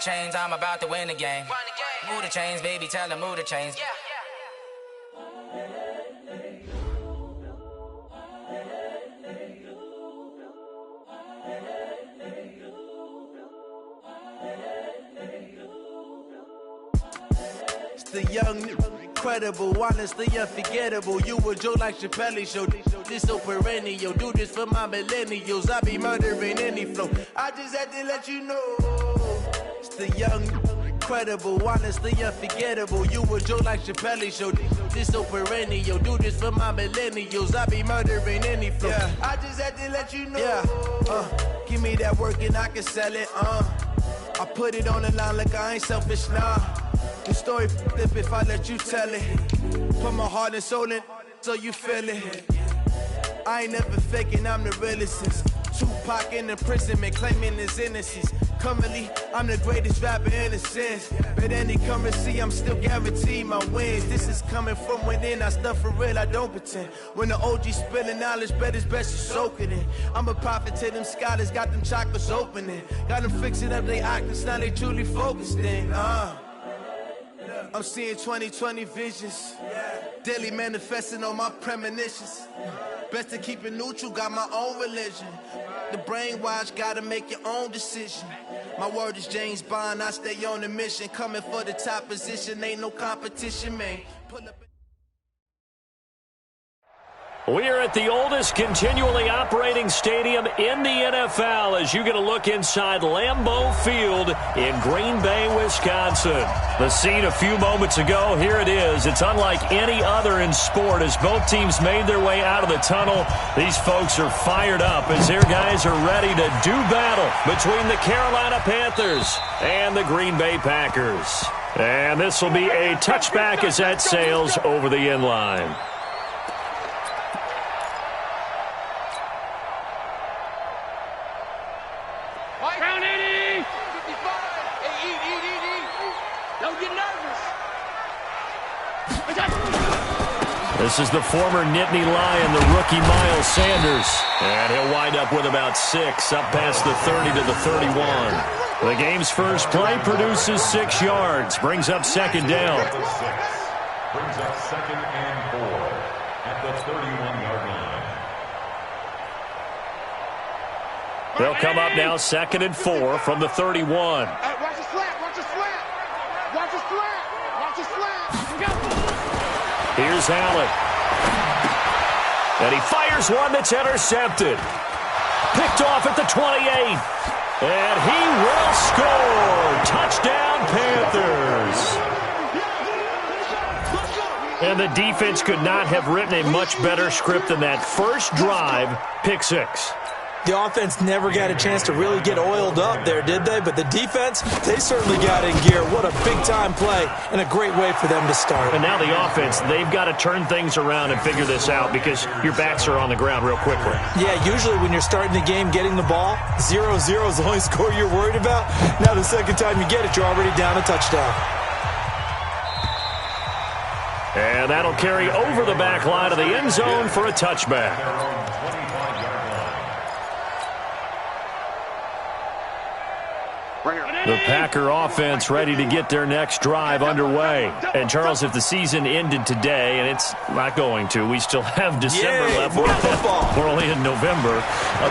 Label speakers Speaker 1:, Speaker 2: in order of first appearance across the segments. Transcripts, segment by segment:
Speaker 1: chains, I'm about to win the game. Move the chains, baby, tell them move the chains.
Speaker 2: It's the young, incredible, honestly unforgettable. You a Joe like Chappelle show. This so perennial. Do this for my millennials. I be murdering any flow. I just had to let you know. It's the young, incredible, honestly unforgettable. You a Joe like Chappelle show. This so perennial. Do this for my millennials. I be murdering any flow. Yeah. I just had to let you know. Yeah. Give me that work and I can sell it. I put it on the line like I ain't selfish, nah. The story flip if I let you tell it. Put my heart and soul in so you feel it. I ain't never faking, I'm the realest since Tupac in imprisonment, claiming his innocence. Currently, I'm the greatest rapper in a sense. But any currency, I'm still guaranteed my wins. This is coming from within, I stuff for real, I don't pretend. When the OG spilling knowledge, bet it's best to soak it in. I'm a prophet to them scholars, got them chakras opening. Got them fixing up their octaves, now they truly focused in. I'm seeing 2020 visions. Daily manifesting on my premonitions. Best to keep it neutral, got my own religion. The brainwash, gotta make your own decision. My word is James Bond, I stay on the mission. Coming for the top position, ain't no competition, man. Pull up.
Speaker 3: We are at the oldest continually operating stadium in the NFL as you get a look inside Lambeau Field in Green Bay, Wisconsin. The scene a few moments ago, here it is. It's unlike any other in sport as both teams made their way out of the tunnel. These folks are fired up as their guys are ready to do battle between the Carolina Panthers and the Green Bay Packers. And this will be a touchback as that sails over the end line. This is the former Nittany Lion, the rookie Miles Sanders. And he'll wind up with about 6, up past the 30 to the 31. The game's first play produces 6 yards, brings up second down.
Speaker 4: Brings up second and 4 at the 31-yard line.
Speaker 3: They'll come up now second and 4 from the 31.
Speaker 5: Watch the slant, watch the slant. Watch the slant, watch the slant.
Speaker 3: Here's Allen. And he fires one that's intercepted. Picked off at the 28. And he will score. Touchdown, Panthers. And the defense could not have written a much better script than that first drive, pick 6.
Speaker 6: The offense never got a chance to really get oiled up there, did they? But the defense, they certainly got in gear. What a big-time play and a great way for them to start.
Speaker 3: And now the offense, they've got to turn things around and figure this out because your backs are on the ground real quickly. Yeah, usually when you're starting the game getting the ball, 0-0 is the only score you're worried about. Now the second time you get it, you're already down a touchdown. And that'll carry over the back line of the end zone for a touchback. The Packer offense ready to get their next drive underway. And, Charles, if the season ended today, and it's not going to, we still have December left. We're only in November.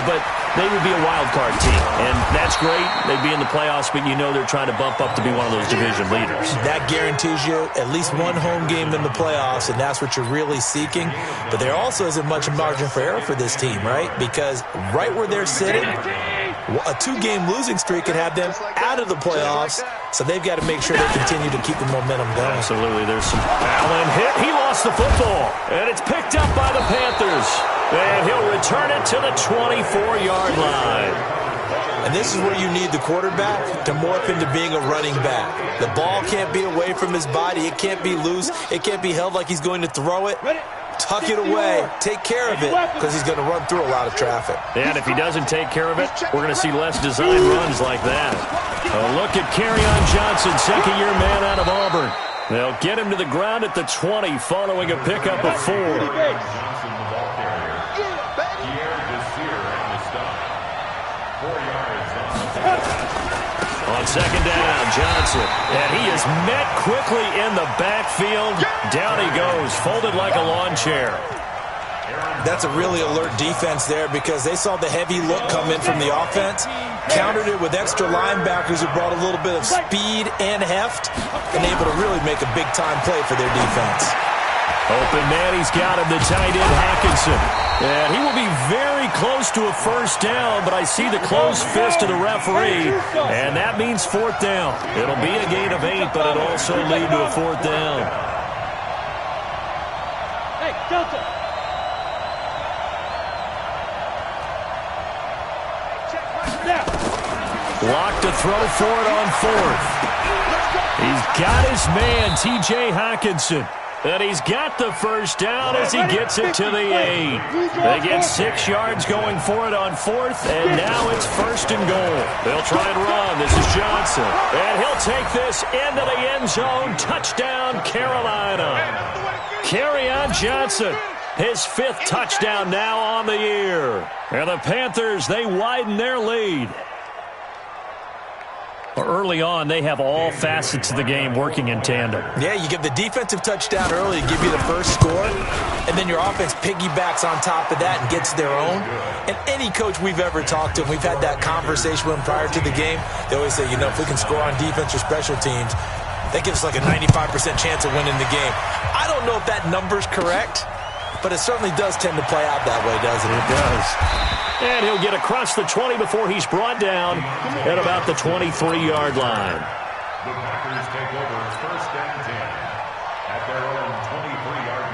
Speaker 3: But they would be a wild card team. And that's great. They'd be in the playoffs, but you know they're trying to bump up to be one of those division leaders.
Speaker 6: That guarantees you at least one home game in the playoffs, and that's what you're really seeking. But there also isn't much margin for error for this team, right? Because right where they're sitting, a 2-game losing streak could have them out of the playoffs, so they've got to make sure they continue to keep the momentum going.
Speaker 3: Absolutely. There's some Allen hit. He lost the football, and it's picked up by the Panthers. And he'll return it to the 24-yard line.
Speaker 6: And this is where you need the quarterback to morph into being a running back. The ball can't be away from his body. It can't be loose. It can't be held like he's going to throw it. Tuck it away. Take care of it because he's going to run through a lot of traffic.
Speaker 3: And if he doesn't take care of it, we're going to see less design runs like that. A look at Kerryon Johnson, second-year man out of Auburn. They'll get him to the ground at the 20 following a pickup of 4. On second down, Johnson. And he is met quickly in the backfield. Down he goes, folded like a lawn chair.
Speaker 6: That's a really alert defense there because they saw the heavy look come in from the offense, countered it with extra linebackers who brought a little bit of speed and heft, and able to really make a big-time play for their defense.
Speaker 3: Open man, he's got him, the tight end, Hockenson. And he will be very close to a first down, but I see the closed fist of the referee, and that means fourth down. It'll be a gain of 8, but it'll also lead to a fourth down.
Speaker 5: Hey, Delta.
Speaker 3: Lock to throw for it on fourth. He's got his man, T.J. Hockenson. And he's got the first down as he gets it to the 8. They get 6 yards going for it on fourth, and now it's first and goal. They'll try and run. This is Johnson. And he'll take this into the end zone. Touchdown, Carolina. Kerryon Johnson, his 5th touchdown now on the year. And the Panthers, they widen their lead. Early on, they have all facets of the game working in tandem.
Speaker 6: Yeah, you give the defensive touchdown early to give you the first score, and then your offense piggybacks on top of that and gets their own. And any coach we've ever talked to, and we've had that conversation with them prior to the game, they always say, if we can score on defense or special teams, that gives us like a 95% chance of winning the game. I don't know if that number's correct, but it certainly does tend to play out that way, doesn't it?
Speaker 3: It does. And he'll get across the 20 before he's brought down at about the 23-yard line.
Speaker 4: The Packers take over first and 10 at their own 23-yard line.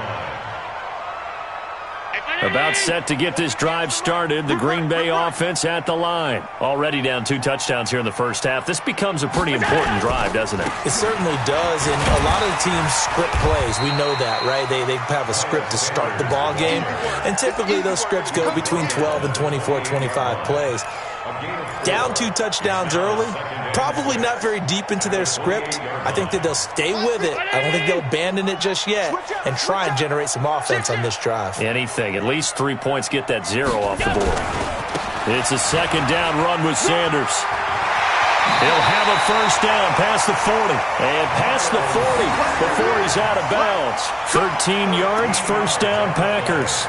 Speaker 3: About set to get this drive started, the Green Bay offense at the line. Already down 2 touchdowns here in the first half. This becomes a pretty important drive, doesn't it?
Speaker 6: It certainly does, and a lot of the teams script plays. We know that, right? They have a script to start the ball game, and typically those scripts go between 12 and 24, 25 plays. Down 2 touchdowns early, probably not very deep into their script. I think that they'll stay with it. I don't think they'll abandon it just yet and try and generate some offense on this drive.
Speaker 3: Anything. At least 3 points get that 0 off the board. It's a second down run with Sanders. He'll have a first down past the 40. And past the 40 before he's out of bounds. 13 yards, first down, Packers.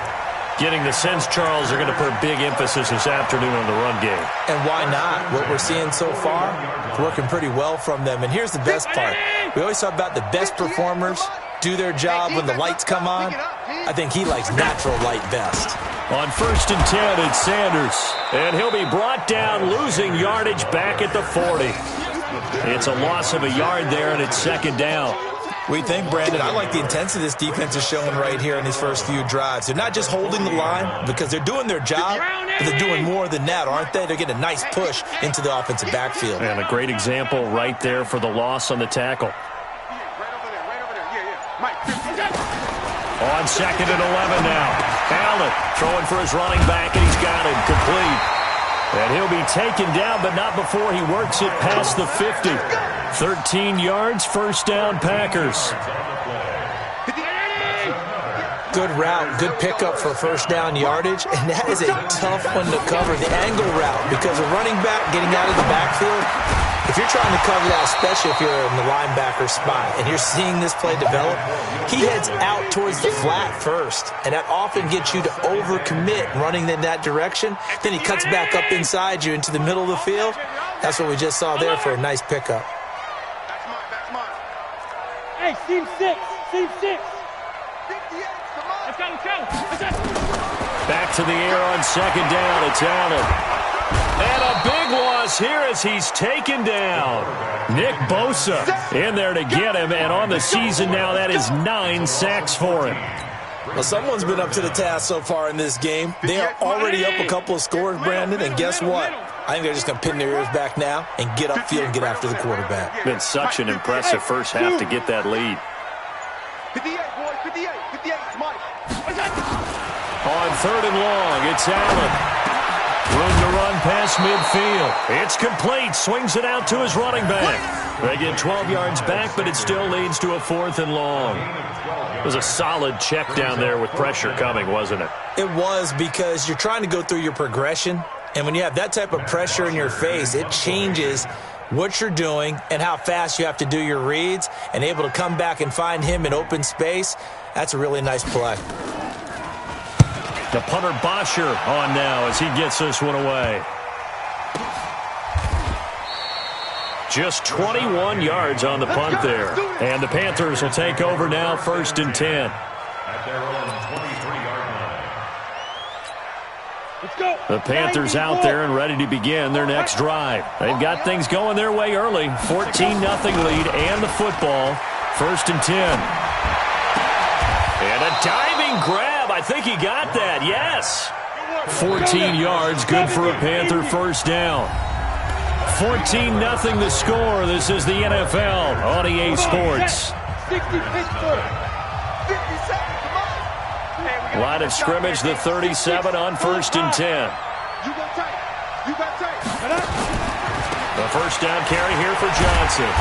Speaker 3: Getting the sense, Charles, are going to put a big emphasis this afternoon on the run game.
Speaker 6: And why not? What we're seeing so far, it's working pretty well from them. And here's the best part. We always talk about the best performers do their job when the lights come on. I think he likes natural light best.
Speaker 3: On first and 10, it's Sanders. And he'll be brought down, losing yardage back at the 40. It's a loss of a yard there, and it's second down.
Speaker 6: We think, Brandon, I like the intensity this defense is showing right here in these first few drives. They're not just holding the line because they're doing their job, but they're doing more than that, aren't they? They're getting a nice push into the offensive backfield.
Speaker 3: And a great example right there for the loss on the tackle. On second and 11 now. Allen throwing for his running back, and he's got him complete. And he'll be taken down, but not before he works it past the 50. 13 yards, first down, Packers.
Speaker 6: Good route, good pickup for first down yardage, and that is a tough one to cover, the angle route, because a running back getting out of the backfield, if you're trying to cover that, especially if you're in the linebacker spot, and you're seeing this play develop, he heads out towards the flat first, and that often gets you to overcommit running in that direction. Then he cuts back up inside you into the middle of the field. That's what we just saw there for a nice pickup.
Speaker 5: Hey, seam 6. Seam 6. Let's go, let's go.
Speaker 3: Back to the air on second down. It's Allen. And a big loss here as he's taken down. Nick Bosa in there to get him, and on the season now, that is 9 sacks for him.
Speaker 6: Well, someone's been up to the task so far in this game. They are already up a couple of scores, Brandon, and guess what? I think they're just going to pin their ears back now and get upfield and get after the quarterback.
Speaker 3: Been such an impressive first half to get that lead.
Speaker 5: 58, boys, 58, 58, it's Mike.
Speaker 3: On third and long, it's Allen. Room to run past midfield. It's complete. Swings it out to his running back. They get 12 yards back, but it still leads to a fourth and long. It was a solid check down there with pressure coming, wasn't it?
Speaker 6: It was, because you're trying to go through your progression, and when you have that type of pressure in your face, it changes what you're doing and how fast you have to do your reads and able to come back and find him in open space, that's a really nice play.
Speaker 3: The punter Bosher on now as he gets this one away. Just 21 yards on the punt there. And the Panthers will take over now, 1st and 10.
Speaker 4: At their own 23-yard line.
Speaker 5: Let's go.
Speaker 3: The Panthers out there and ready to begin their next drive. They've got things going their way early. 14-0 lead and the football. 1st and 10. And a diving grab. I think he got that. Yes. 14 yards. Good for a Panther first down. 14-0 the score. This is the NFL on EA Sports.
Speaker 5: 60 Pittsburgh. 50 seconds. Come on.
Speaker 3: Line of scrimmage, the 37 on 1st and 10.
Speaker 5: You got tight. You got tight.
Speaker 3: The first down carry here for Johnson.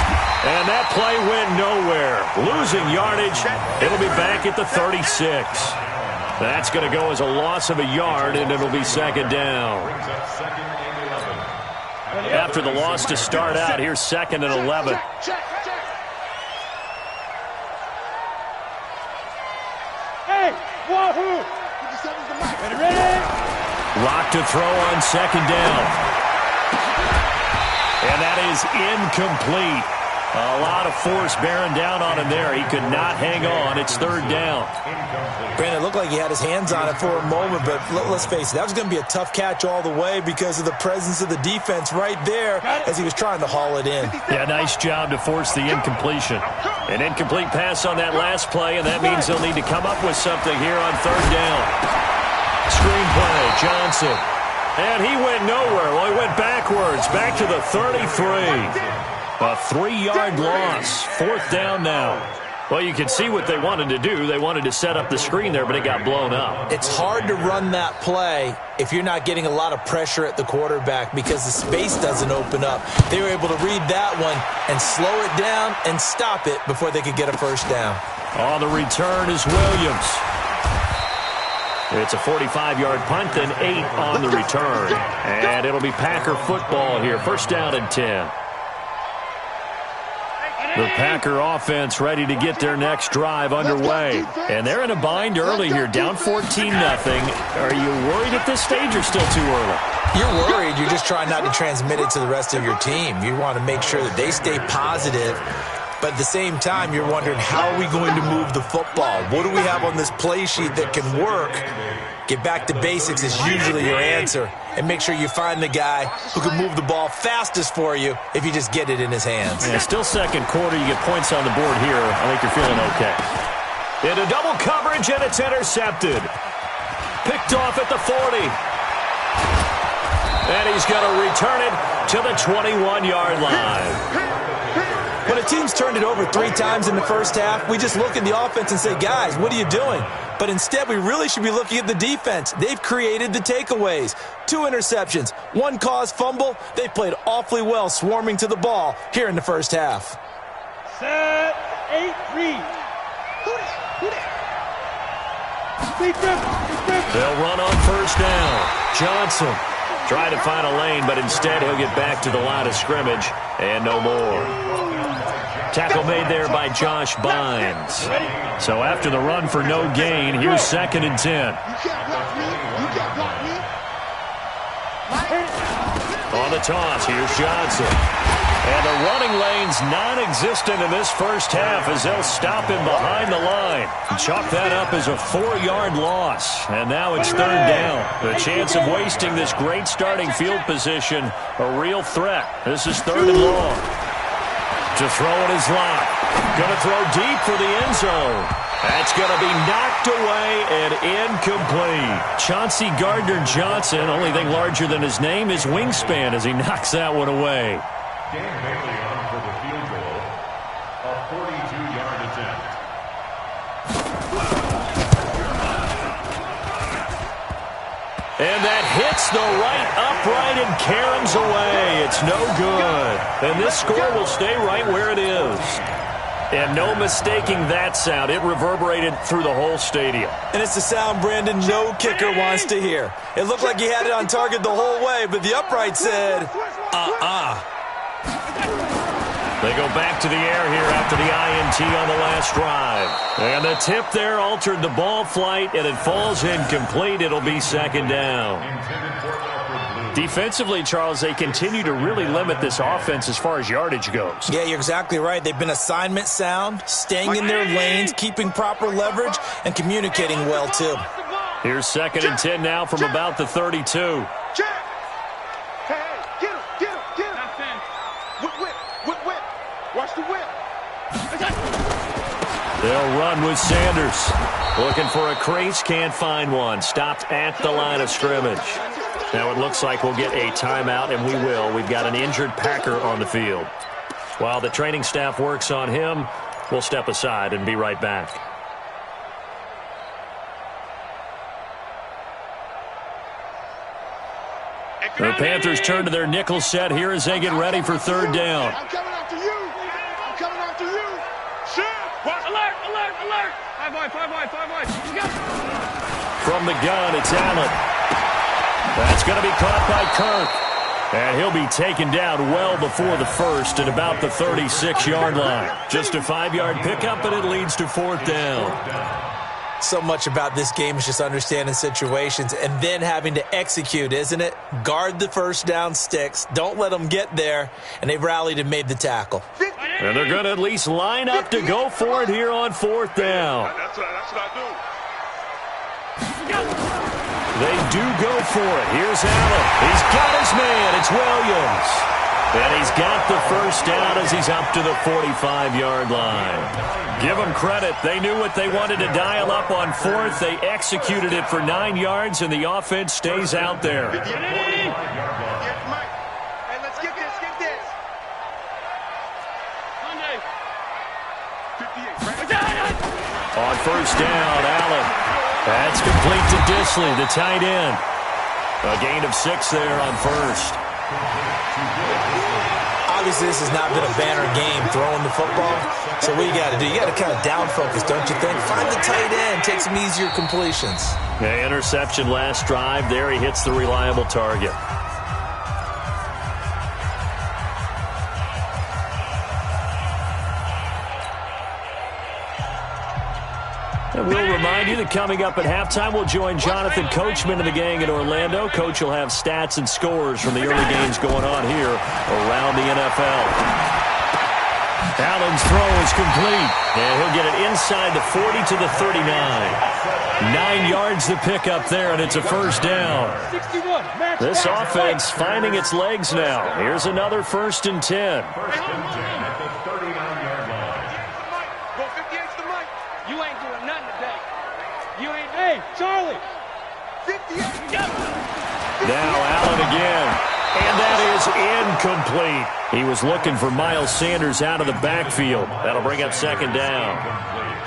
Speaker 3: And that play went nowhere. Losing yardage. It'll be back at the 36. That's going to go as a loss of a yard, and it'll be 2nd down. After the loss to start out, here's 2nd and 11.
Speaker 5: Hey, wahoo! Ready?
Speaker 3: Lock to throw on 2nd down. And that is incomplete. A lot of force bearing down on him there. He could not hang on. It's 3rd down.
Speaker 6: Brandon, it looked like he had his hands on it for a moment, but let's face it, that was going to be a tough catch all the way because of the presence of the defense right there as he was trying to haul it in.
Speaker 3: Yeah, nice job to force the incompletion. An incomplete pass on that last play, and that means they'll need to come up with something here on 3rd down. Screen play, Johnson. And he went nowhere. Well, he went backwards, back to the 33. A 3-yard loss. 4th down now. Well, you can see what they wanted to do. They wanted to set up the screen there, but it got blown up.
Speaker 6: It's hard to run that play if you're not getting a lot of pressure at the quarterback because the space doesn't open up. They were able to read that one and slow it down and stop it before they could get a first down.
Speaker 3: On the return is Williams. It's a 45-yard punt and 8 on the return. And it'll be Packer football here. 1st down and 10. The Packer offense ready to get their next drive underway. And they're in a bind early here, down 14-0. Are you worried at this stage or still too early?
Speaker 6: You're worried. You're just trying not to transmit it to the rest of your team. You want to make sure that they stay positive. But at the same time, you're wondering, how are we going to move the football? What do we have on this play sheet that can work? Get back to basics is usually your answer. And make sure you find the guy who can move the ball fastest for you if you just get it in his hands.
Speaker 3: Yeah, still 2nd quarter. You get points on the board here. I think you're feeling okay. Into double coverage, and it's intercepted. Picked off at the 40. And he's going to return it to the 21-yard line.
Speaker 6: When a team's turned it over 3 times in the first half, we just look at the offense and say, guys, what are you doing? But instead, we really should be looking at the defense. They've created the takeaways. 2 interceptions, 1 caused fumble. They played awfully well swarming to the ball here in the first half.
Speaker 5: Set, 8-3.
Speaker 3: They'll run on 1st down. Johnson trying to find a lane, but instead he'll get back to the line of scrimmage and no more. Tackle made there by Josh Bynes. So after the run for no gain, here's 2nd and 10. On the toss, here's Johnson. And the running lane's non-existent in this first half as they'll stop him behind the line. Chalk that up as a 4-yard loss. And now it's 3rd down. The chance of wasting this great starting field position, a real threat. This is 3rd and long. To throw it is Locke. Going to throw deep for the end zone. That's going to be knocked away and incomplete. Chauncey Gardner-Johnson, only thing larger than his name is wingspan as he knocks that one away.
Speaker 4: Dan Bailey on for the field goal. A 42-yard attempt.
Speaker 3: And that hits the right upright and caroms away. It's no good. And this score will stay right where it is. And no mistaking that sound. It reverberated through the whole stadium.
Speaker 6: And it's the sound Brandon no kicker wants to hear. It looked like he had it on target the whole way, but the upright said,
Speaker 3: They go back to the air here after the INT on the last drive. And the tip there altered the ball flight, and it falls incomplete. It'll be second down.
Speaker 7: Defensively, Charles, they continue to really limit this offense as far as yardage goes.
Speaker 6: Yeah, you're exactly right. They've been assignment sound, staying in their lanes, keeping proper leverage, and communicating well, too.
Speaker 3: Here's 2nd and 10 now from about the 32.
Speaker 5: Check. Hey, get him, get him, get him. Whip, whip, whip, whip. Watch the whip.
Speaker 3: They'll run with Sanders. Looking for a crease, can't find one. Stopped at the line of scrimmage. Now it looks like we'll get a timeout, and we will. We've got an injured Packer on the field. While the training staff works on him, we'll step aside and be right back. The Panthers turn to their nickel set here as they get ready for 3rd down.
Speaker 5: I'm coming after you. I'm coming after you. Shit. Alert, alert, alert. 5 wide, 5 wide, 5 wide.
Speaker 3: From the gun, it's Allen. That's going to be caught by Kirk. And he'll be taken down well before the first at about the 36-yard line. Just a 5-yard pickup, and it leads to 4th down.
Speaker 6: So much about this game is just understanding situations and then having to execute, isn't it? Guard the first down sticks. Don't let them get there. And they've rallied and made the tackle.
Speaker 3: And they're going to at least line up to go for it here on 4th down.
Speaker 5: That's what I do.
Speaker 3: They do go for it. Here's Allen. He's got his man. It's Williams. And he's got the first down as he's up to the 45-yard line. Give them credit. They knew what they wanted to dial up on 4th. They executed it for 9 yards, and the offense stays out there.
Speaker 5: Hey, let's get this, get this.
Speaker 3: On 1st down, Allen. That's complete to Disley, the tight end. A gain of 6 there on 1st.
Speaker 6: Obviously, this has not been a banner game throwing the football. So what you got to do, you got to kind of down focus, don't you think? Find the tight end, take some easier completions.
Speaker 3: Yeah, interception last drive. There he hits the reliable target. And we'll remind you that coming up at halftime, we'll join Jonathan Coachman and the gang in Orlando. Coach will have stats and scores from the early games going on here around the NFL. Allen's throw is complete, and he'll get it inside the 40 to the 39. 9 yards to pick up there, and it's a 1st down. This offense finding its legs now. Here's another 1st and 10.
Speaker 5: Charlie.
Speaker 3: Now Allen again. And that is incomplete. He was looking for Miles Sanders out of the backfield. That'll bring up 2nd down.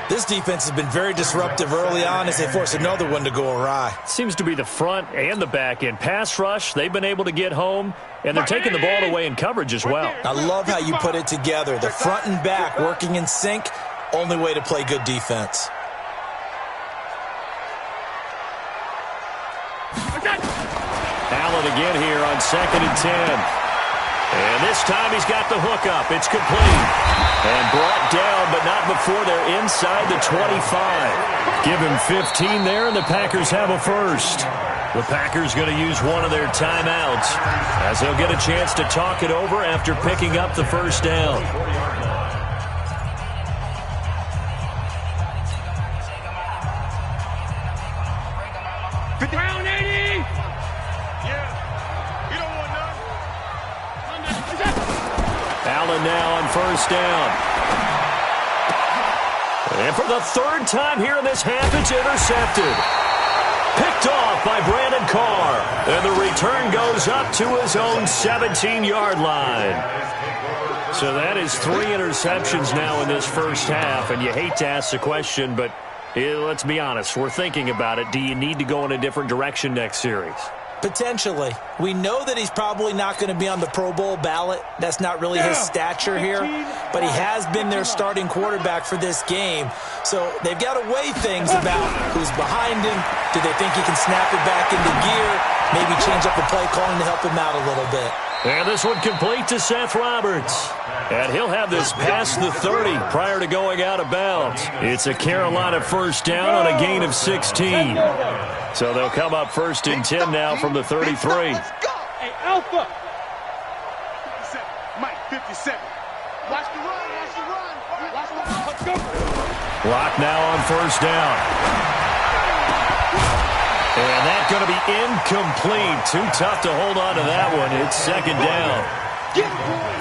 Speaker 6: This defense has been very disruptive early on as they force another one to go awry.
Speaker 3: Seems to be the front and the back end. Pass rush, they've been able to get home, and they're taking the ball away in coverage as well.
Speaker 6: I love how you put it together. The front and back working in sync, only way to play good defense.
Speaker 3: Allen again here on 2nd and 10. And this time he's got the hookup. It's complete. And brought down, but not before they're inside the 25. Give him 15 there, and the Packers have a 1st. The Packers going to use one of their timeouts as they'll get a chance to talk it over after picking up the 1st down.
Speaker 5: Round 80. Yeah. You don't want none.
Speaker 3: Allen now on 1st down. And for the 3rd time here in this half, it's intercepted. Picked off by Brandon Carr. And the return goes up to his own 17-yard line. So that is 3 interceptions now in this first half. And you hate to ask the question, but let's be honest. We're thinking about it. Do you need to go in a different direction next series?
Speaker 6: Potentially. We know that he's probably not going to be on the Pro Bowl ballot. That's not really his stature here. But he has been their starting quarterback for this game. So they've got to weigh things about who's behind him. Do they think he can snap it back into gear? Maybe change up the play calling to help him out a little bit.
Speaker 3: And this one complete to Seth Roberts. And he'll have this past the 30 prior to going out of bounds. It's a Carolina first down on a gain of 16. So they'll come up first and 10 now from the 33.
Speaker 5: Hey, Alpha. 57. Mike, 57. Watch the run. Watch the run. Watch the run. Let's go.
Speaker 3: Clock now on first down. And that's going to be incomplete. Too tough to hold on to that one. It's second down.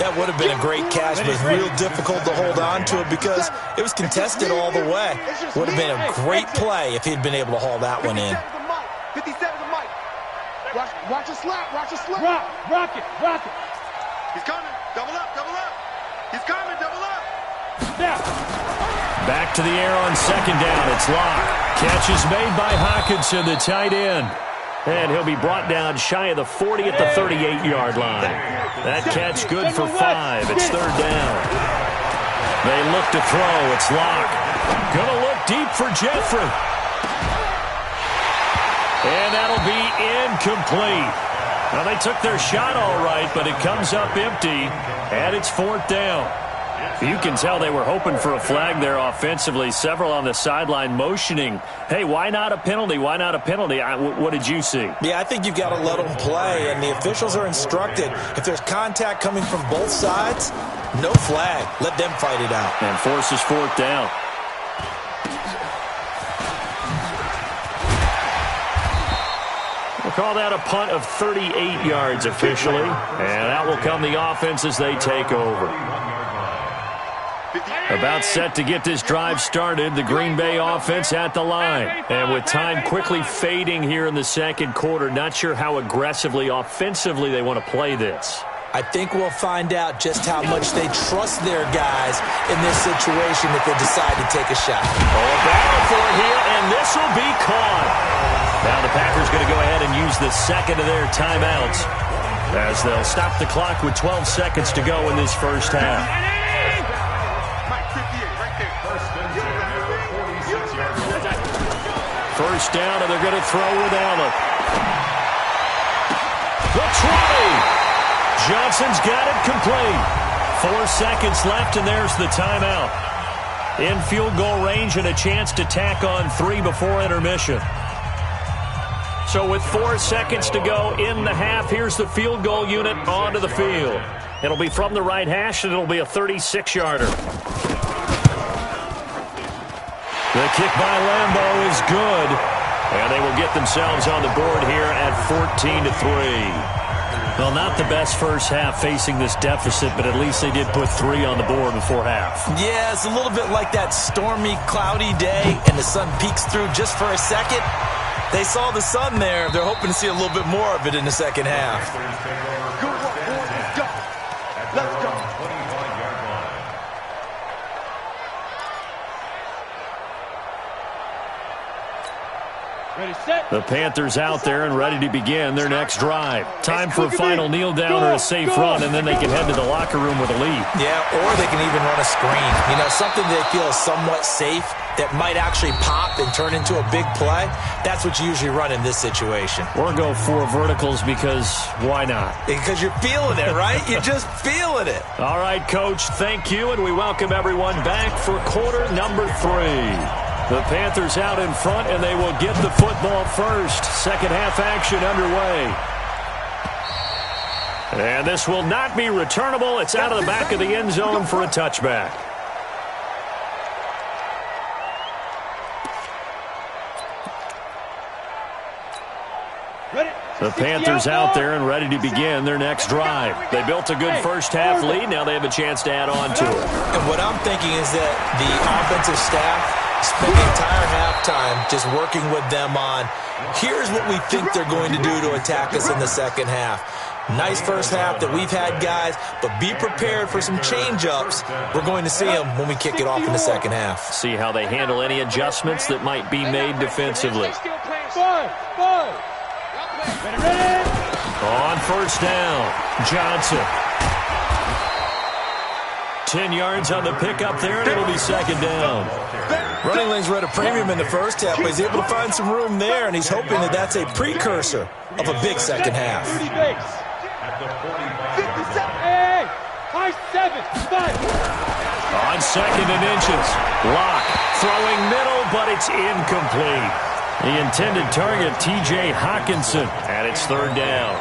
Speaker 6: That would have been a great catch, but it's real difficult to hold on to it because it was contested all the way. Would have been a great play if he'd been able to haul that one in.
Speaker 5: 57 to Mike. Watch a slap. Watch a slap. Rock it. He's coming. Double up. He's coming. Double up. Snap.
Speaker 3: Back to the air on second down. It's Locke. Catch is made by Hockenson, the tight end. And he'll be brought down shy of the 40 at the 38-yard line. That catch good for 5. It's third down. They look to throw. It's Locke. Gonna look deep for Jeffrey. And that'll be incomplete. Now, they took their shot all right, but it comes up empty, and it's fourth down. You can tell they were hoping for a flag there offensively. Several on the sideline motioning, hey, why not a penalty? Why not a penalty? What did you see?
Speaker 6: Yeah, I think you've got to let them play, and the officials are instructed. If there's contact coming from both sides, no flag. Let them fight it out.
Speaker 3: And forces fourth down. We'll call that a punt of 38 yards officially, and that will come the offense as they take over. About set to get this drive started, the Green Bay offense at the line. And with time quickly fading here in the second quarter, not sure how aggressively, offensively they want to play this.
Speaker 6: I think we'll find out just how much they trust their guys in this situation if they decide to take a shot.
Speaker 3: A battle for it here, and this will be caught. Now the Packers going to go ahead and use the second of their timeouts as they'll stop the clock with 12 seconds to go in this first half. First down, and they're going to throw with Allen. The 20. Johnson's got it complete. 4 seconds left, and there's the timeout. In field goal range and a chance to tack on 3 before intermission. So with 4 seconds to go in the half, here's the field goal unit onto the field. It'll be from the right hash, and it'll be a 36-yarder. The kick by Lambeau is good, and they will get themselves on the board here at 14-3. Well, not the best first half facing this deficit, but at least they did put 3 on the board before half.
Speaker 6: Yeah, it's a little bit like that stormy, cloudy day, and the sun peeks through just for a second. They saw the sun there. They're hoping to see a little bit more of it in the second half.
Speaker 5: Good work, boys. Let's go. Let's go. Ready, set.
Speaker 3: The Panthers out there and ready to begin their next drive. Time for a final kneel down or a safe run, and then they can head to the locker room with a lead.
Speaker 6: Yeah, or they can even run a screen. You know, something they feel is somewhat safe that might actually pop and turn into a big play. That's what you usually run in this situation.
Speaker 3: Or go 4 verticals because why not?
Speaker 6: Because you're feeling it, right? You're just feeling it.
Speaker 3: All right, Coach, thank you, and we welcome everyone back for quarter number 3. The Panthers out in front, and they will get the football first. Second half action underway. And this will not be returnable. It's out of the back of the end zone for a touchback. The Panthers out there and ready to begin their next drive. They built a good first half lead. Now they have a chance to add on to it.
Speaker 6: And what I'm thinking is that the offensive staff spent the entire halftime just working with them on, here's what we think they're going to do to attack us in the second half. Nice first half that we've had, guys, but be prepared for some change-ups. We're going to see them when we kick it off in the second half.
Speaker 3: See how they handle any adjustments that might be made defensively. On first down, Johnson. 10 yards on the pickup there, and it'll be second down.
Speaker 6: Running lanes were at a premium in the first half, but he's able to find some room there, and he's hoping that that's a precursor of a big second half.
Speaker 3: On second and inches. Lock throwing middle, but it's incomplete. The intended target, T.J. Hawkinson, and it's third down.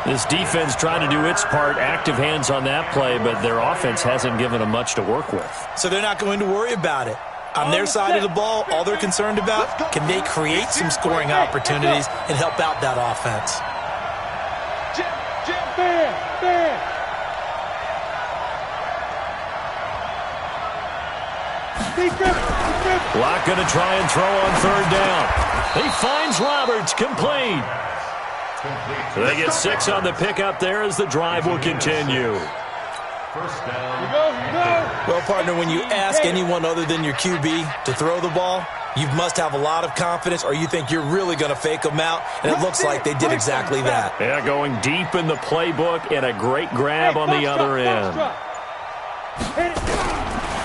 Speaker 3: This defense tried to do its part, active hands on that play, but their offense hasn't given them much to work with.
Speaker 6: So they're not going to worry about it. On their side of the ball, all they're concerned about, can they create some scoring opportunities and help out that offense?
Speaker 3: Locke going to try and throw on third down. He finds Roberts, complete. They get 6 on the pickup there as the drive will continue.
Speaker 4: First down.
Speaker 6: Well, partner, when you ask anyone other than your QB to throw the ball, you must have a lot of confidence, or you think you're really going to fake them out, and it looks like they did exactly that.
Speaker 3: Yeah, going deep in the playbook and a great grab on the other end.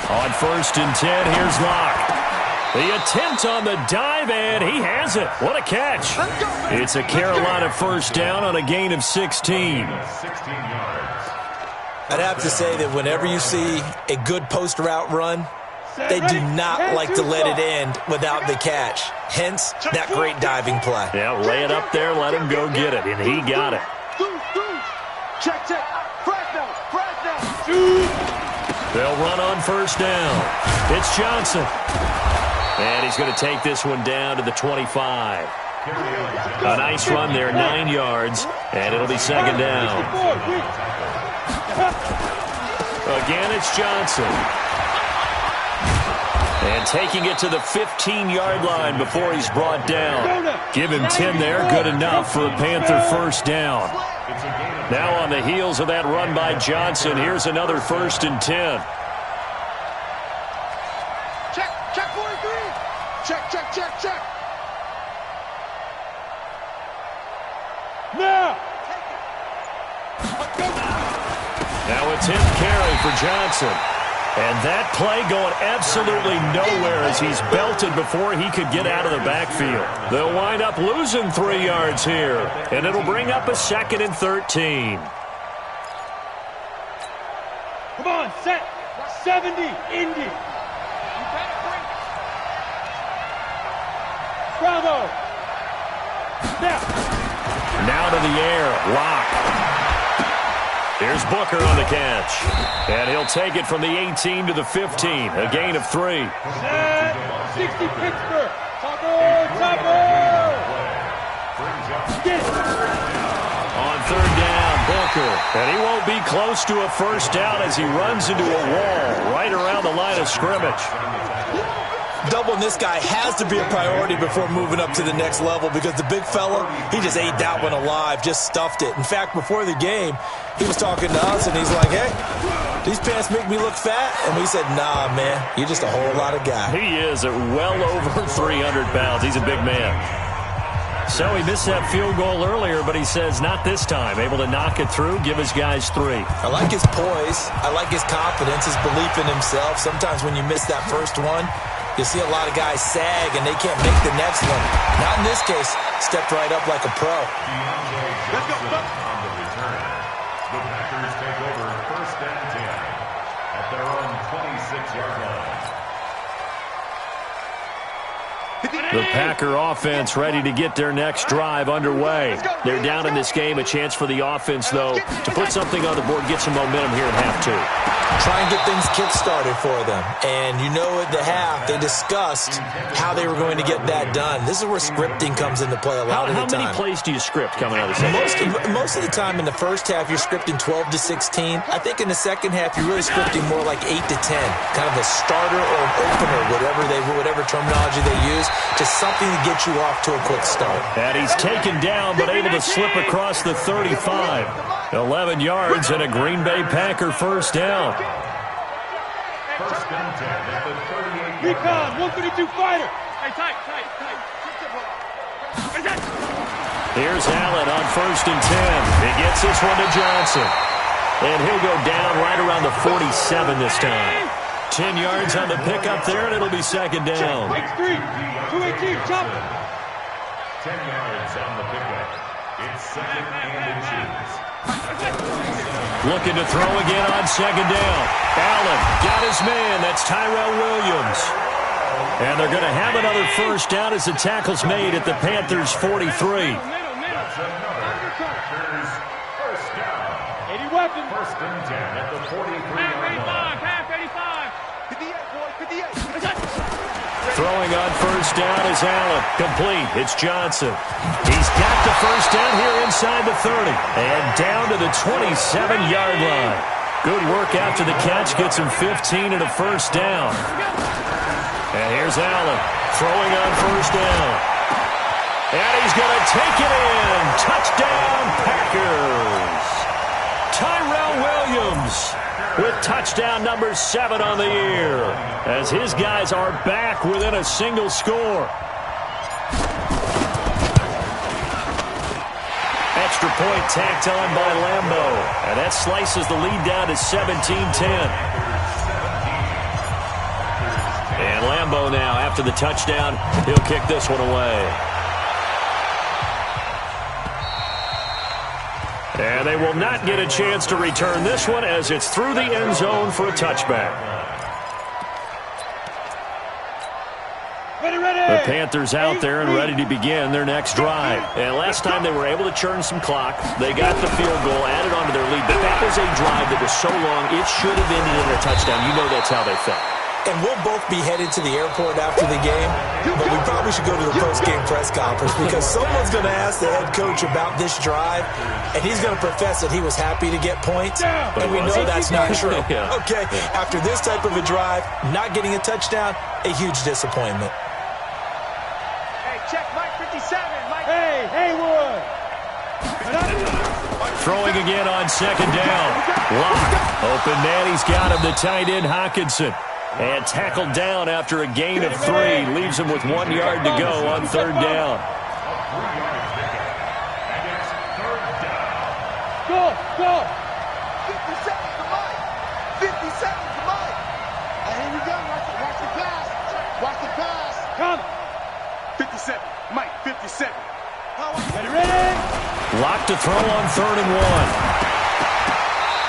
Speaker 3: On first and 10, here's Locke. The attempt on the dive, and he has it. What a catch. It's a Carolina first down on a gain of 16.
Speaker 6: I'd have to say that whenever you see a good post route run, they do not like to let it end without the catch. Hence, that great diving play.
Speaker 3: Yeah, lay it up there, let him go get it, and he got it.
Speaker 5: Check.
Speaker 3: They'll run on first down. It's Johnson. And he's going to take this one down to the 25. A nice run there, 9 yards, and it'll be second down. Again, it's Johnson. And taking it to the 15-yard line before he's brought down. Give him 10 there, good enough for a Panther first down. Now on the heels of that run by Johnson, here's another first and 10.
Speaker 5: Check 43. Check.
Speaker 3: Now a 10th carry for Johnson. And that play going absolutely nowhere as he's belted before he could get out of the backfield. They'll wind up losing 3 yards here, and it'll bring up a second and 13.
Speaker 8: Come on, set. 70, Indy. Bravo.
Speaker 3: Now to the air, Locke. Here's Booker on the catch. And he'll take it from the 18 to the 15. A gain of 3.
Speaker 8: 60 Pittsburgh. Taco.
Speaker 3: On third down, Booker. And he won't be close to a first down as he runs into a wall right around the line of scrimmage.
Speaker 6: Doubling this guy has to be a priority before moving up to the next level, because the big fella, he just ate that one alive, just stuffed it. In fact, before the game, he was talking to us, and he's like, hey, these pants make me look fat? And we said, nah, man, you're just a whole lot of guy.
Speaker 3: He is at well over 300 pounds. He's a big man. So he missed that field goal earlier, but he says not this time. Able to knock it through, give his guys 3.
Speaker 6: I like his poise. I like his confidence, his belief in himself. Sometimes when you miss that first one, you'll see a lot of guys sag, and they can't make the next one. Not in this case. Stepped right up like a pro.
Speaker 4: Let's go. On the return, the Packers take over first and 10 at their own 26-yard line.
Speaker 3: The Packer offense ready to get their next drive underway. They're down in this game. A chance for the offense, though, to put something on the board, get some momentum here in half 2.
Speaker 6: Try and get things kick-started for them. And you know at the half, they discussed how they were going to get that done. This is where scripting comes into play a lot of the time.
Speaker 3: How many plays do you script coming out of the second?
Speaker 6: Most of the time in the first half, you're scripting 12 to 16. I think in the second half, you're really scripting more like 8 to 10. Kind of a starter or an opener, whatever terminology they use. Just something to get you off to a quick start.
Speaker 3: And he's taken down, but able to slip across the 35. 11 yards and a Green Bay Packer first down.
Speaker 4: First and 10 at the 38.
Speaker 8: Recon, 132 fighter. Hey, tight.
Speaker 3: Here's Allen on first and 10. He gets this one to Johnson. And he'll go down right around the 47 this time. 10 yards on the pickup there, and it'll be second down.
Speaker 8: X3, 218, chopper.
Speaker 4: 10 yards on the pickup. It's second and inches.
Speaker 3: Looking to throw again on second down. Allen got his man. That's Tyrell Williams. And they're going to have another first down as the tackle's made at the Panthers' 43.
Speaker 4: That's another Panthers first down.
Speaker 8: 80 weapons.
Speaker 4: First and 10 at the 43-yard line.
Speaker 8: Half 85. 58, boy, 58.
Speaker 3: Throwing on first down is Allen. Complete. It's Johnson. He's got the first down here inside the 30. And down to the 27-yard line. Good work after the catch. Gets him 15 and a first down. And here's Allen throwing on first down. And he's going to take it in. Touchdown, Packers. Tyrell Williams with touchdown number 7 on the year, as his guys are back within a single score. Extra point tacked on by Lambo, and that slices the lead down to 17-10. And Lambo now, after the touchdown, he'll kick this one away. And they will not get a chance to return this one as it's through the end zone for a touchback. The Panthers out there and ready to begin their next drive. And last time they were able to churn some clock. They got the field goal, added on to their lead. But that was a drive that was so long, it should have ended in a touchdown. You know that's how they felt.
Speaker 6: And we'll both be headed to the airport after the game, but we probably should go to the post-game press conference because someone's going to ask the head coach about this drive, and he's going to profess that he was happy to get points, and we know that's not true. Okay, after this type of a drive, not getting a touchdown, a huge disappointment.
Speaker 8: Hey, check Mike 57. Mike. Hey, Haywood.
Speaker 3: Throwing again on second down. Lock. Open man, he's got him, the tight end Hockenson. And tackled down after a gain of 3. Leaves him with 1 yard to go on third down.
Speaker 4: A 3-yard pickup. And it's third down.
Speaker 8: Go.
Speaker 5: 57 to Mike. 57 to Mike. And here we go. Watch the pass. Watch the pass.
Speaker 8: Come.
Speaker 5: 57. Mike, 57.
Speaker 8: Ready?
Speaker 3: Lock to throw on third and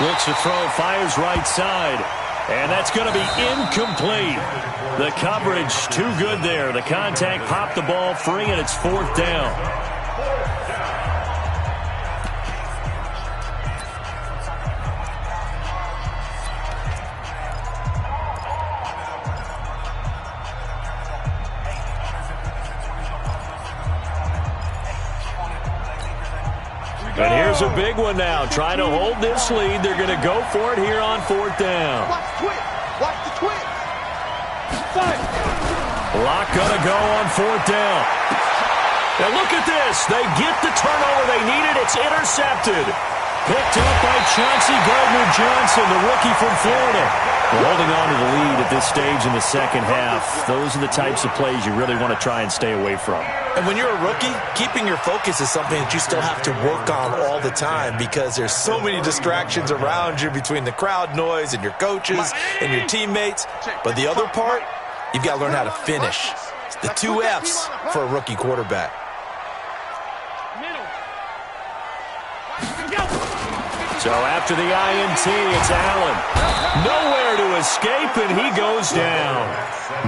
Speaker 3: 1. Looks to throw, fires right side. And that's going to be incomplete. The coverage too good there. The contact popped the ball free, and it's fourth down. And here's a big one now. Trying to hold this lead. They're going to go for it here on fourth down.
Speaker 5: Watch the twist. Watch the twist.
Speaker 3: Lock going to go on fourth down. And look at this. They get the turnover they needed. It's intercepted. Picked up by Chauncey Gardner-Johnson, the rookie from Florida. We're holding on to the lead at this stage in the second half. Those are the types of plays you really want to try and stay away from.
Speaker 6: And when you're a rookie, keeping your focus is something that you still have to work on all the time because there's so many distractions around you between the crowd noise and your coaches and your teammates. But the other part, you've got to learn how to finish. It's the 2 F's for a rookie quarterback.
Speaker 3: So after the INT, it's Allen. Nowhere to escape, and he goes down.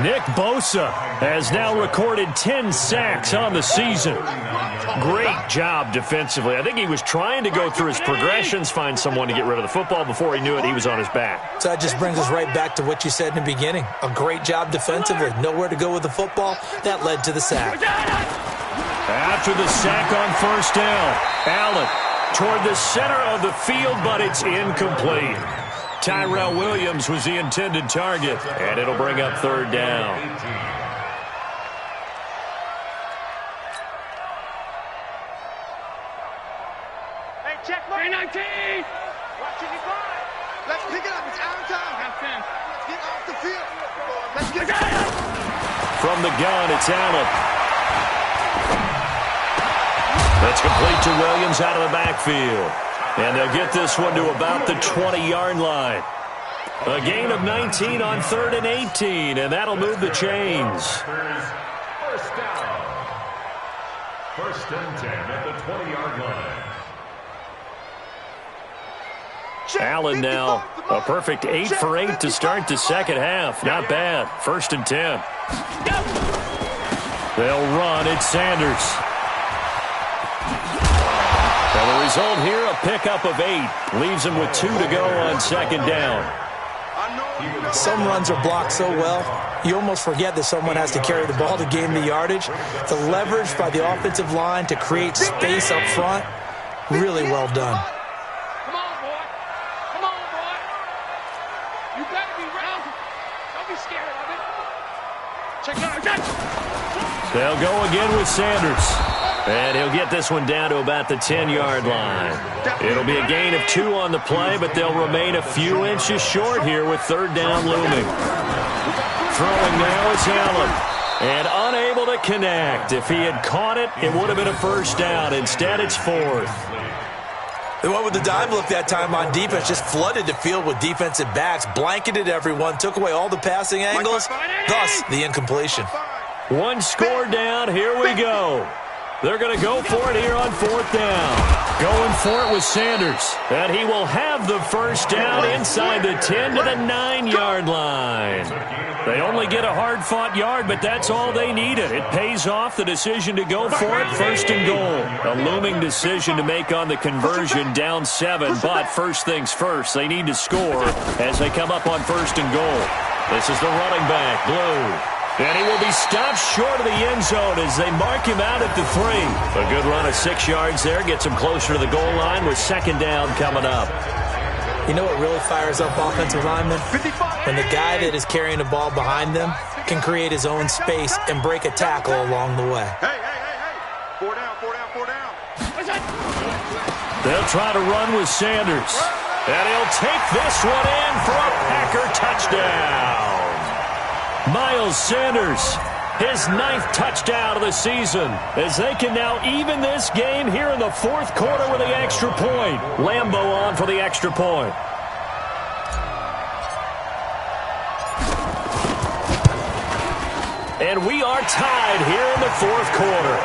Speaker 3: Nick Bosa has now recorded 10 sacks on the season. Great job defensively. I think he was trying to go through his progressions, find someone to get rid of the football. Before he knew it, he was on his back.
Speaker 6: So that just brings us right back to what you said in the beginning. A great job defensively. Nowhere to go with the football. That led to the sack.
Speaker 3: After the sack on first down, Allen toward the center of the field, but it's incomplete. Tyrell Williams was the intended target, and it'll bring up third down.
Speaker 8: Hey, check 19.
Speaker 5: Watch 55. Let's pick it up. It's out of time.
Speaker 8: Half 10.
Speaker 5: Let's get off the field. Let's get it.
Speaker 3: From the gun, it's Allen. That's complete to Williams out of the backfield. And they'll get this one to about the 20-yard line. A gain of 19 on 3rd and 18, and that'll move the chains.
Speaker 4: First down. First and 10 at the 20-yard line.
Speaker 3: Allen now a perfect 8 for 8 to start the second half. Not bad. 1st and 10. They'll run. It's Sanders. And the result here, a pickup of 8. Leaves him with 2 to go on 2nd down.
Speaker 6: Some runs are blocked so well, you almost forget that someone has to carry the ball to gain the yardage. The leverage by the offensive line to create space up front, really well done.
Speaker 8: Come on, boy. Come on, boy. You better be round. Don't be scared of it. Check it out.
Speaker 3: They'll go again with Sanders. And he'll get this one down to about the 10-yard line. It'll be a gain of 2 on the play, but they'll remain a few inches short here with 3rd down looming. Throwing now is Allen. And unable to connect. If he had caught it, it would have been a 1st down. Instead, it's 4th.
Speaker 6: They went with the dive look that time on defense, just flooded the field with defensive backs, blanketed everyone, took away all the passing angles, thus the incompletion.
Speaker 3: 1 score down, here we go. They're going to go for it here on 4th down. Going for it with Sanders. And he will have the 1st down inside the 10 to the 9-yard line. They only get a hard-fought yard, but that's all they needed. It pays off the decision to go for it, 1st and goal. A looming decision to make on the conversion, down 7. But first things first, they need to score as they come up on 1st and goal. This is the running back, Blue. And he will be stopped short of the end zone as they mark him out at the 3. A good run of 6 yards there. Gets him closer to the goal line with 2nd down coming up.
Speaker 6: You know what really fires up offensive linemen? When the guy that is carrying the ball behind them can create his own space and break a tackle along the way.
Speaker 5: Hey. 4 down.
Speaker 3: They'll try to run with Sanders. And he'll take this one in for a Packer touchdown. Miles Sanders, his 9th touchdown of the season, as they can now even this game here in the 4th quarter with the extra point. Lambeau on for the extra point. And we are tied here in the 4th quarter.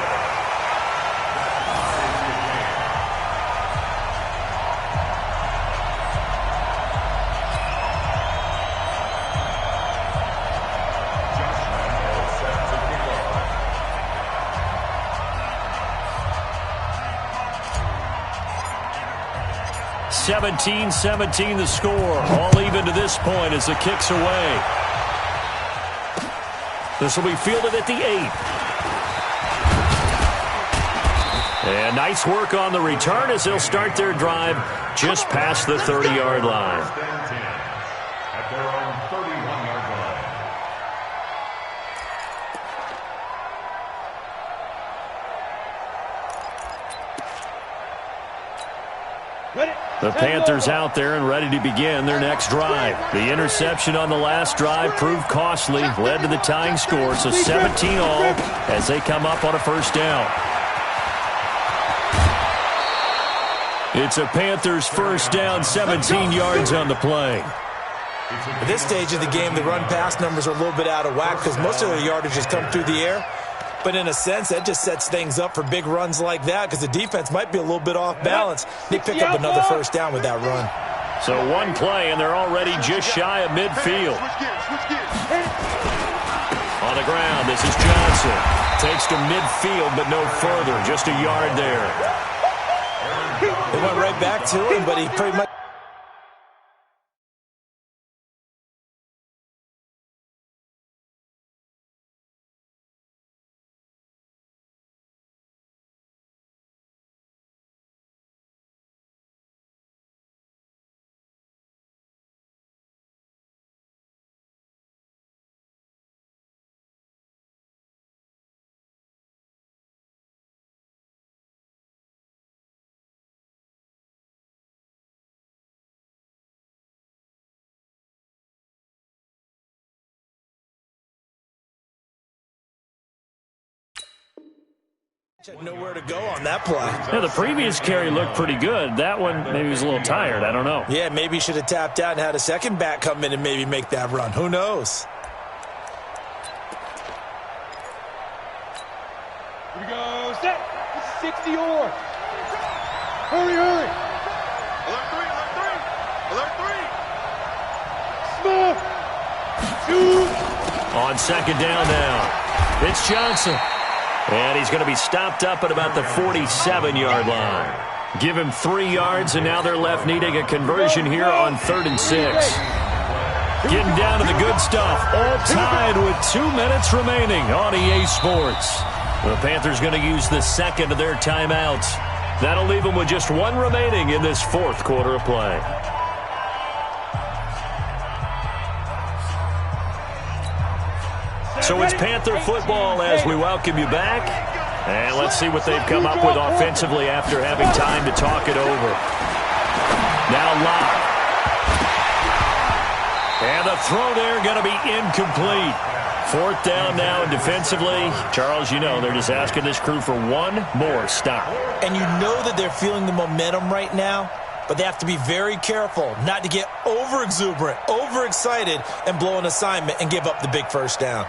Speaker 3: (17-17) the score. All even to this point as the kick's away. This will be fielded at the 8. And nice work on the return as they'll start their drive just past the 30-yard line.
Speaker 4: At their own 31-yard line.
Speaker 3: The Panthers out there and ready to begin their next drive. The interception on the last drive proved costly, led to the tying score, so 17 all as they come up on a 1st down. It's a Panthers 1st down, 17 yards on the play.
Speaker 6: At this stage of the game, the run-pass numbers are a little bit out of whack because most of their yardage has come through the air. But in a sense, that just sets things up for big runs like that because the defense might be a little bit off balance. They pick up another 1st down with that run.
Speaker 3: So 1 play, and they're already just shy of midfield. On the ground, this is Johnson. Takes to midfield, but no further. Just a yard there.
Speaker 6: They went right back to him, but he pretty much... Had nowhere to go on that play.
Speaker 3: Yeah, the previous carry looked pretty good. That one maybe was a little tired. I don't know.
Speaker 6: Yeah, maybe he should have tapped out and had a second back come in and maybe make that run. Who knows?
Speaker 8: Here we go. Set. This is 60 or. Hurry.
Speaker 5: Alert 3.
Speaker 3: On second down now, it's Johnson. And he's going to be stopped up at about the 47-yard line. Give him 3 yards, and now they're left needing a conversion here on 3rd and 6. Getting down to the good stuff. All tied with 2 minutes remaining on EA Sports. The Panthers going to use the second of their timeouts. That'll leave them with just 1 remaining in this 4th quarter of play. So it's Panther football as we welcome you back. And let's see what they've come up with offensively after having time to talk it over. Now Locke. And the throw there going to be incomplete. 4th down now, and defensively, Charles, you know, they're just asking this crew for 1 more stop.
Speaker 6: And you know that they're feeling the momentum right now, but they have to be very careful not to get over-exuberant, over-excited, and blow an assignment and give up the big 1st down.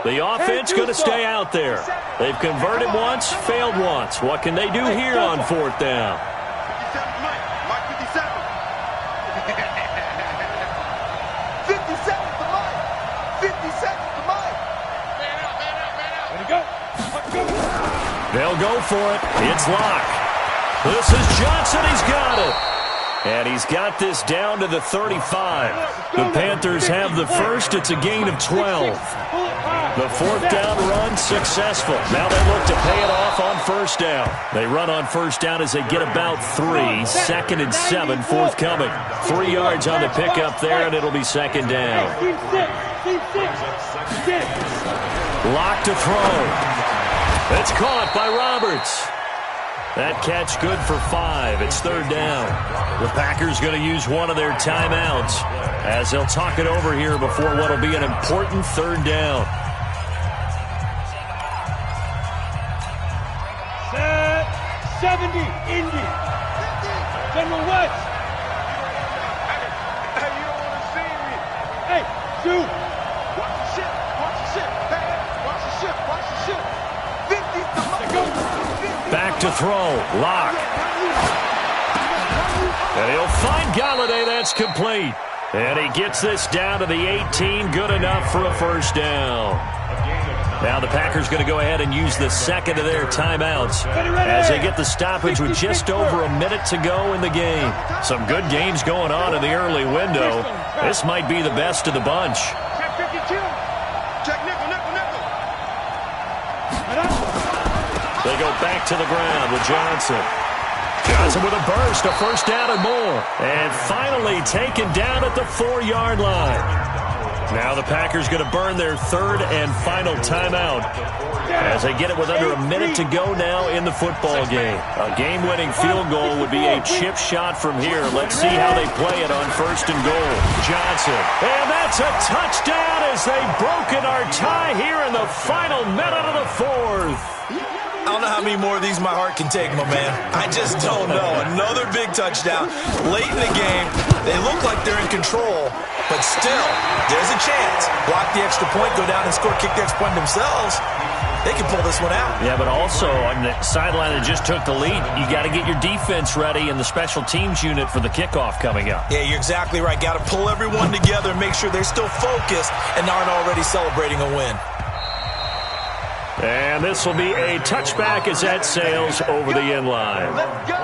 Speaker 3: The offense going to stay out there. They've converted once, failed once. What can they do here on 4th down?
Speaker 5: 57, Mike 57. 57 to Mike. 57 to Mike. Man out. Ready to go.
Speaker 3: They'll go for it. It's Locke. This is Johnson. He's got it. And he's got this down to the 35. The Panthers have the first. It's a gain of 12. The 4th down run successful. Now they look to pay it off on 1st down. They run on 1st down as they get about 3. 2nd and 7 forthcoming. 3 yards on the pickup there, and it'll be 2nd down. Locked to throw. It's caught by Roberts. That catch good for 5. It's 3rd down. The Packers going to use one of their timeouts as they'll talk it over here before what will be an important 3rd down.
Speaker 8: Set 70, Indy. General West.
Speaker 5: Hey, you don't want to see me.
Speaker 8: Hey, shoot.
Speaker 5: Watch the ship. Hey, watch the ship. 50 to Mike.
Speaker 3: Back to throw. Locke. And he'll find Galladay. That's complete. And he gets this down to the 18. Good enough for a 1st down. Now the Packers going to go ahead and use the 2nd of their timeouts as they get the stoppage with just over a minute to go in the game. Some good games going on in the early window. This might be the best of the bunch.
Speaker 5: Check 52. Check nickel.
Speaker 3: They go back to the ground with Johnson. Johnson with a burst, a 1st down and more. And finally taken down at the 4-yard line. Now the Packers going to burn their 3rd and final timeout as they get it with under a minute to go now in the football game. A game-winning field goal would be a chip shot from here. Let's see how they play it on 1st and goal. Johnson. And that's a touchdown as they've broken our tie here in the final minute of the 4th.
Speaker 6: I don't know how many more of these my heart can take, my man. I just don't know. Another big touchdown late in the game. They look like they're in control, but still, there's a chance. Block the extra point, go down and score, kick the extra point themselves. They can pull this one out.
Speaker 3: Yeah, but also on the sideline that just took the lead, you got to get your defense ready and the special teams unit for the kickoff coming up.
Speaker 6: Yeah, you're exactly right. Got to pull everyone together and make sure they're still focused and aren't already celebrating a win.
Speaker 3: And this will be a touchback as that sails over the end line.
Speaker 5: Let's go.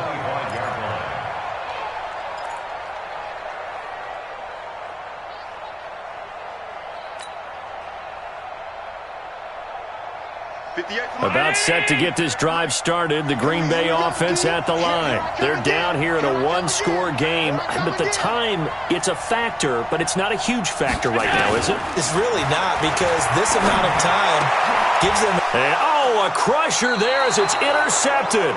Speaker 3: About set to get this drive started. The Green Bay offense at the line. They're down here in a 1-score game. But the time, it's a factor, but it's not a huge factor right now, is it?
Speaker 6: It's really not, because this amount of time gives them...
Speaker 3: And, a crusher there as it's intercepted.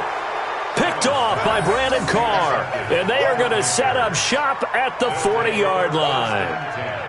Speaker 3: Picked off by Brandon Carr. And they are going to set up shop at the 40-yard line.